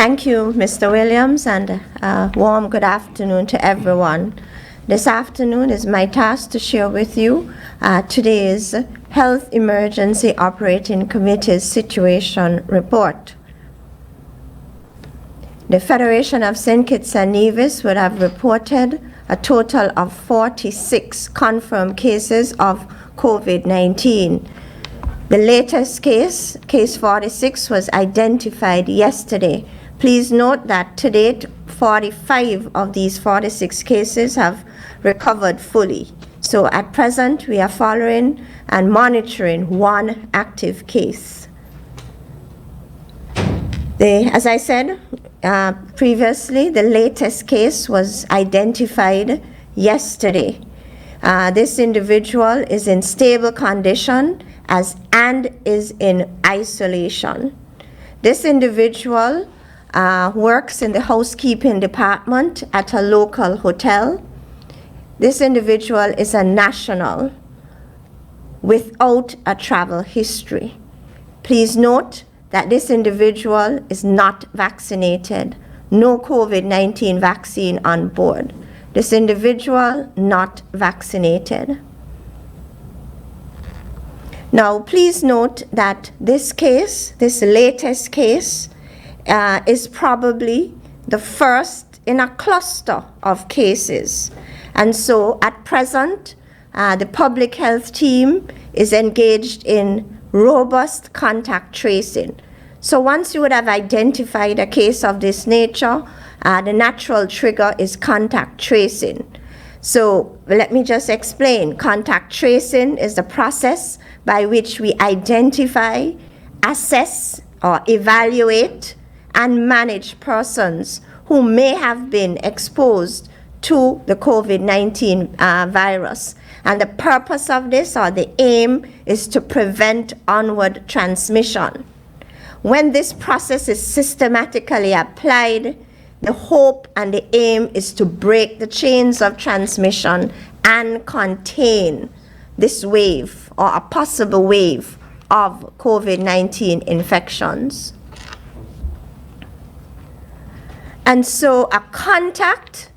Thank you, Mr. Williams, and a warm good afternoon to everyone. This afternoon is my task to share with you today's Health Emergency Operating Committee's Situation Report. The Federation of St. Kitts and Nevis would have reported a total of 46 confirmed cases of COVID-19. The latest case, case 46, was identified yesterday. Please note that to date, 45 of these 46 cases have recovered fully. So at present, we are following and monitoring one active case. As I said previously, the latest case was identified yesterday. This individual is in stable condition and is in isolation. This individual works in the housekeeping department at a local hotel. This individual is a national without a travel history. Please note that this individual is not vaccinated. No COVID-19 vaccine on board. This individual not vaccinated. Now, please note that this case, this latest case, is probably the first in a cluster of cases. And so at present, the public health team is engaged in robust contact tracing. So once you would have identified a case of this nature, the natural trigger is contact tracing. So let me just explain. Contact tracing is the process by which we identify, assess, or evaluate and manage persons who may have been exposed to the COVID-19 virus. And the purpose of this, or the aim, is to prevent onward transmission. When this process is systematically applied, the hope and the aim is to break the chains of transmission and contain this wave or a possible wave of COVID-19 infections. And so a contact,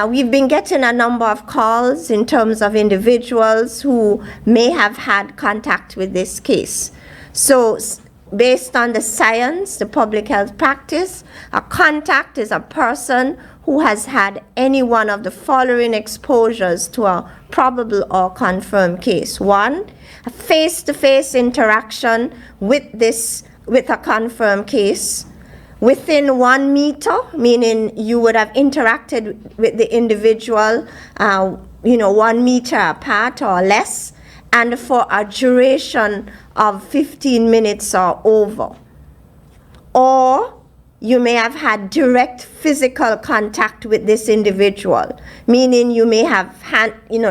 we've been getting a number of calls in terms of individuals who may have had contact with this case. So based on the science, the public health practice, a contact is a person who has had any one of the following exposures to a probable or confirmed case. One, a face-to-face interaction with a confirmed case within 1 meter, meaning you would have interacted with the individual 1 meter apart or less, and for a duration of 15 minutes or over. Or you may have had direct physical contact with this individual, meaning you may have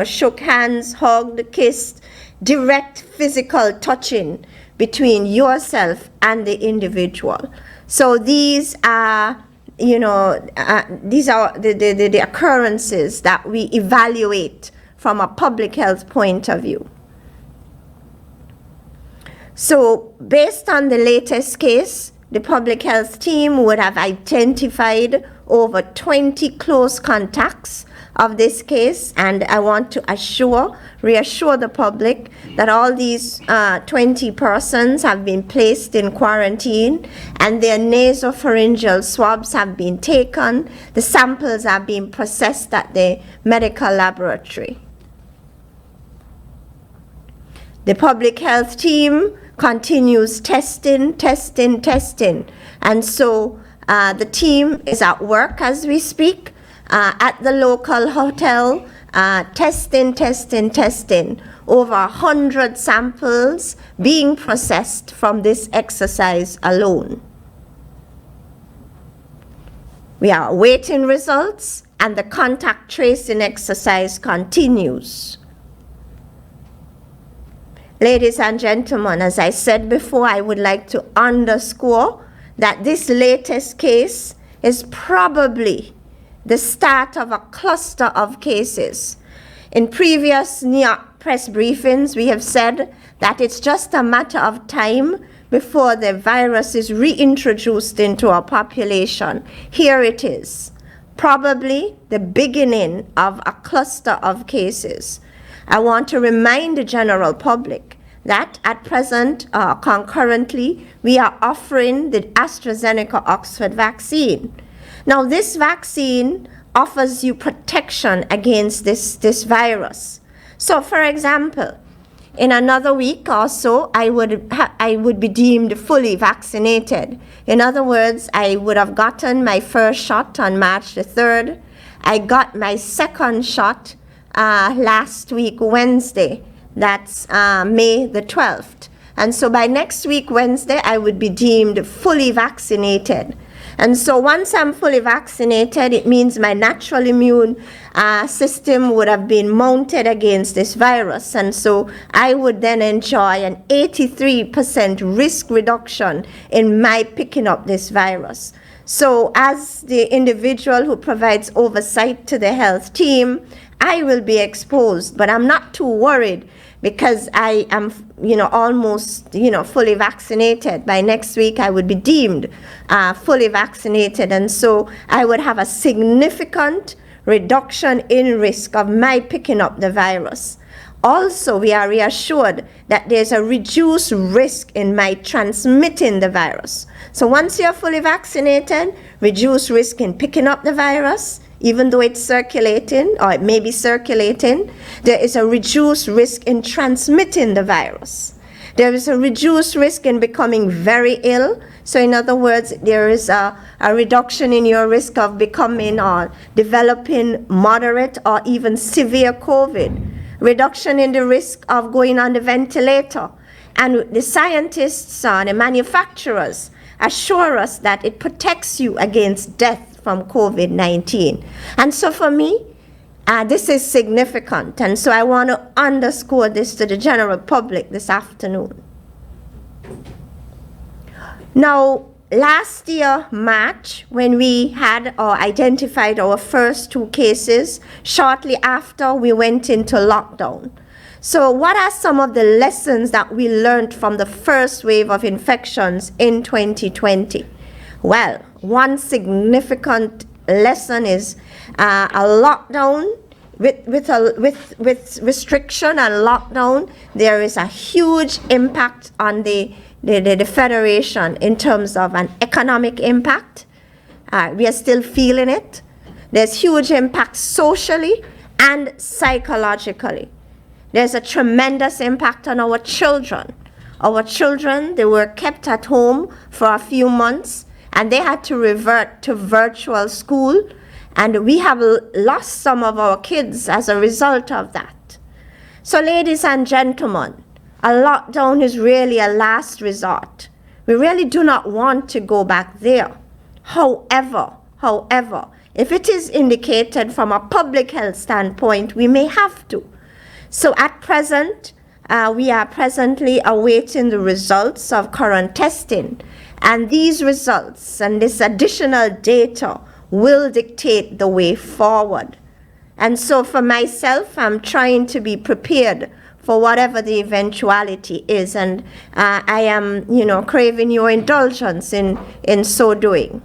shook hands, hugged, kissed, direct physical touching between yourself and the individual. So these are the occurrences that we evaluate from a public health point of view. So based on the latest case, the public health team would have identified over 20 close contacts of this case, and I want to reassure the public that all these 20 persons have been placed in quarantine and their nasopharyngeal swabs have been taken. The samples are being processed at the medical laboratory. The public health team continues testing, and so the team is at work as we speak at the local hotel, testing. Over 100 samples being processed from this exercise alone. We are awaiting results, and the contact tracing exercise continues. Ladies and gentlemen, as I said before, I would like to underscore that this latest case is probably the start of a cluster of cases. In previous NEOC press briefings, we have said that it's just a matter of time before the virus is reintroduced into our population. Here it is, probably the beginning of a cluster of cases. I want to remind the general public that at present, concurrently, we are offering the AstraZeneca Oxford vaccine. Now, this vaccine offers you protection against this virus. So, for example, in another week or so, I would be deemed fully vaccinated. In other words, I would have gotten my first shot on March the 3rd. I got my second shot last week, Wednesday. That's May the 12th. And so by next week, Wednesday, I would be deemed fully vaccinated. And so once I'm fully vaccinated, it means my natural immune system would have been mounted against this virus. And so I would then enjoy an 83% risk reduction in my picking up this virus. So as the individual who provides oversight to the health team, I will be exposed, but I'm not too worried because I am, almost, fully vaccinated. By next week, I would be deemed fully vaccinated. And so I would have a significant reduction in risk of my picking up the virus. Also, we are reassured that there's a reduced risk in my transmitting the virus. So once you're fully vaccinated, reduced risk in picking up the virus, even though it's circulating, or it may be circulating, there is a reduced risk in transmitting the virus. There is a reduced risk in becoming very ill. So in other words, there is a reduction in your risk of becoming or developing moderate or even severe COVID. Reduction in the risk of going on the ventilator. And the scientists and the manufacturers assure us that it protects you against death from COVID-19. And so for me, this is significant. And so I want to underscore this to the general public this afternoon. Now, last year, March, when we had or identified our first 2 cases, shortly after we went into lockdown. So what are some of the lessons that we learned from the first wave of infections in 2020? Well, one significant lesson is a lockdown with restriction and lockdown. There is a huge impact on the Federation in terms of an economic impact. We are still feeling it. There's huge impact socially and psychologically. There's a tremendous impact on our children. Our children, they were kept at home for a few months, and they had to revert to virtual school, and we have lost some of our kids as a result of that. So ladies and gentlemen, a lockdown is really a last resort. We really do not want to go back there. However, if it is indicated from a public health standpoint, we may have to. So at present, we are presently awaiting the results of current testing. And these results and this additional data will dictate the way forward. And so for myself, I'm trying to be prepared for whatever the eventuality is. And I am, craving your indulgence in so doing.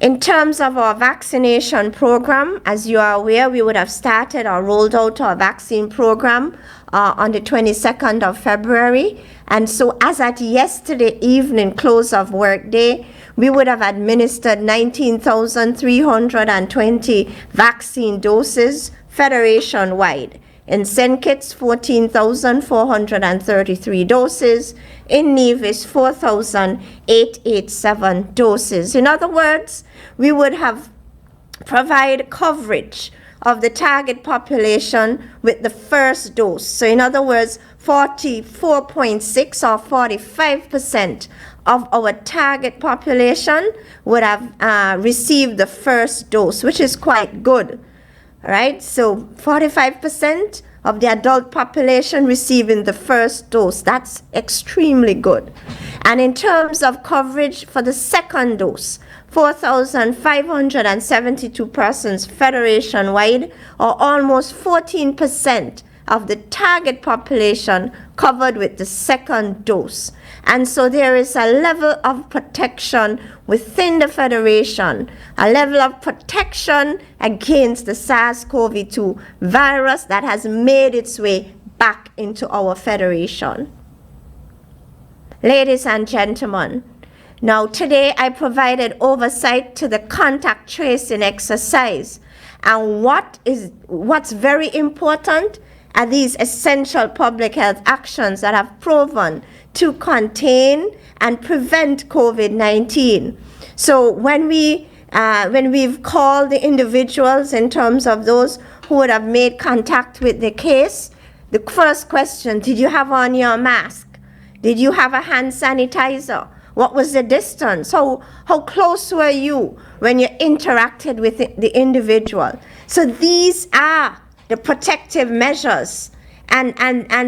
In terms of our vaccination program, as you are aware, we would have started or rolled out our vaccine program on the 22nd of February. And so as at yesterday evening, close of work day, we would have administered 19,320 vaccine doses federation-wide. In St. Kitts, 14,433 doses. In Nevis, 4,887 doses. In other words, we would have provided coverage of the target population with the first dose. So in other words, 44.6 or 45% of our target population would have received the first dose, which is quite good. All right, so 45% of the adult population receiving the first dose. That's extremely good. And in terms of coverage for the second dose, 4,572 persons federation-wide, or almost 14% of the target population covered with the second dose. And so there is a level of protection within the Federation, a level of protection against the SARS-CoV-2 virus that has made its way back into our Federation. Ladies and gentlemen, now today I provided oversight to the contact tracing exercise. And what's very important are these essential public health actions that have proven to contain and prevent COVID-19. So when we've called the individuals in terms of those who would have made contact with the case, the first question, did you have on your mask? Did you have a hand sanitizer? What was the distance? How close were you when you interacted with the individual? So these are the protective measures, and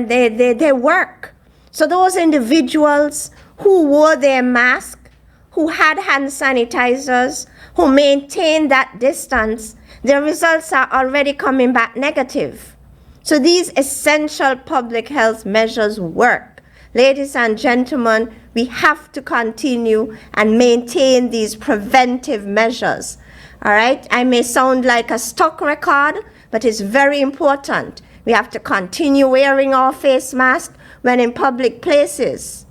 they work. So those individuals who wore their mask, who had hand sanitizers, who maintained that distance, their results are already coming back negative. So these essential public health measures work. Ladies and gentlemen, we have to continue and maintain these preventive measures. All right? I may sound like a stock record, but it's very important. We have to continue wearing our face mask when in public places.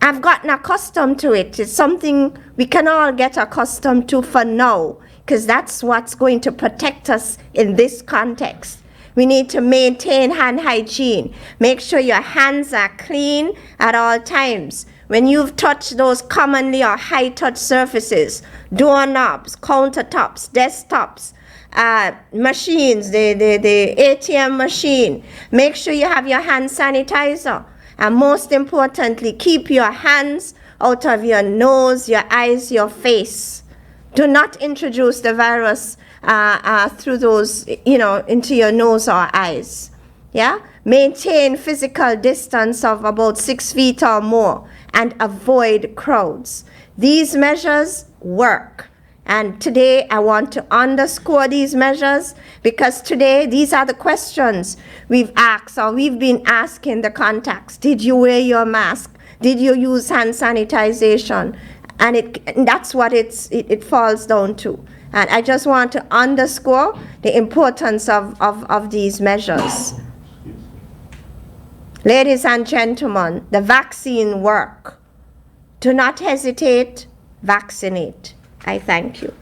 I've gotten accustomed to it. It's something we can all get accustomed to for now, because that's what's going to protect us in this context. We need to maintain hand hygiene. Make sure your hands are clean at all times. When you've touched those commonly or high-touch surfaces, doorknobs, countertops, desktops, machines, the ATM machine, make sure you have your hand sanitizer. And most importantly, keep your hands out of your nose, your eyes, your face. Do not introduce the virus through those, into your nose or eyes. Yeah? Maintain physical distance of about 6 feet or more and avoid crowds. These measures work. And today I want to underscore these measures, because today these are the questions we've asked or we've been asking the contacts. Did you wear your mask? Did you use hand sanitization? And that's what it falls down to. And I just want to underscore the importance of these measures. Ladies and gentlemen, the vaccine works. Do not hesitate, vaccinate. I thank you.